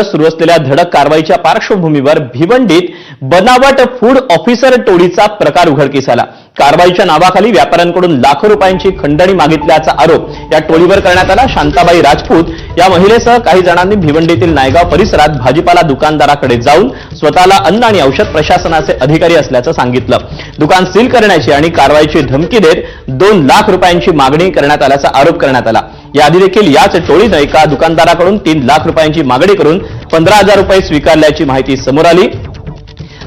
सुरू असलेल्या धडक कारवाईच्या पार्श्वभूमीवर भिवंडीत बनावट फूड ऑफिसर टोळीचा प्रकार उघडकीस आला। कारवाईच्या नावाखाली व्यापाऱ्यांकडून लाखो रुपयांची खंडणी मागितल्याचा आरोप या टोळीवर करण्यात आला। शांताबाई राजपूत या महिलेसह काही जणांनी भिवंडीतील नायगाव परिसरात भाजीपाला दुकानदाराकडे जाऊन स्वतःला अन्न आणि औषध प्रशासनाचे अधिकारी असल्याचं सांगितलं। दुकान सील करण्याची आणि कारवाईची धमकी देत 2 लाख रुपयांची मागणी करण्यात आल्याचा आरोप करण्यात आला। याआधी देखील याच टोळीने एका दुकानदाराकडून 3 लाख रुपयांची मागणी करून 15,000 रुपये स्वीकारल्याची माहिती समोर आली।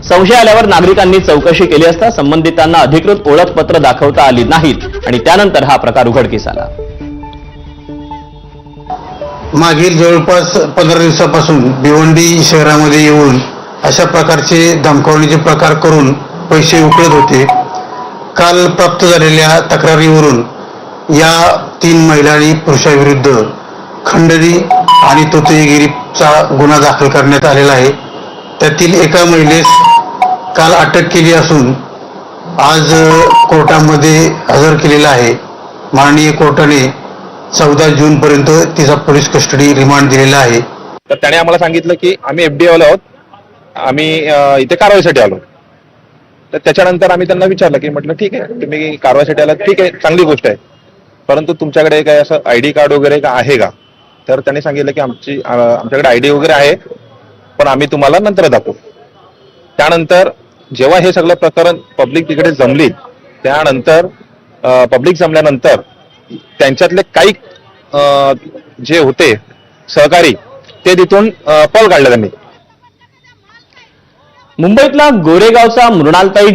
संशय आल्यावर नागरिकांनी चौकशी केली असता संबंधितांना अधिकृत ओळखपत्र दाखवता आली नाहीत आणि त्यानंतर हा प्रकार उघडकीस आला। मागील जवळपास 15 दिवसापासून भिवंडी शहरामध्ये येऊन अशा प्रकारचे धमकावणीचे प्रकार करून पैसे उकळत होते। काल प्राप्त झालेल्या तक्रारीवरून या 3 महिला आणि पुरुषाविरुद्ध खंडणी आणि तोतेगिरीचा गुन्हा दाखल करण्यात आलेला आहे। त्यातील एका महिलेस काल अटक केली असून आज कोर्टामध्ये हजर केलेला आहे। माननीय कोर्टाने 14 जून पर्यंत तिचा पोलीस कस्टडी रिमांड दिलेला आहे। तर त्याने आम्हाला सांगितलं की आम्ही एफडीए वाले आहोत, आम्ही इथे कारवाईसाठी आलो। तर त्याच्यानंतर आम्ही त्यांना विचारलं की म्हटलं ठीक आहे, तुम्ही कारवाईसाठी आलात, ठीक आहे, चांगली गोष्ट आहे, परंतु तुमच्याकडे काय असं आयडी कार्ड वगैरे का आहे का? तर त्यांनी सांगितलं की आमच्याकडे आयडी वगैरे आहे, पण आम्ही तुम्हाला नंतर दाखवू। त्यानंतर जेव्हा हे सगळं प्रकरण पब्लिक तिकडे जमली, त्यानंतर पब्लिक जमल्यानंतर त्यांच्यातले काही जे होते सहकारी ते तिथून पळ काढले त्यांनी। मुंबईतला गोरेगावचा मृणालताई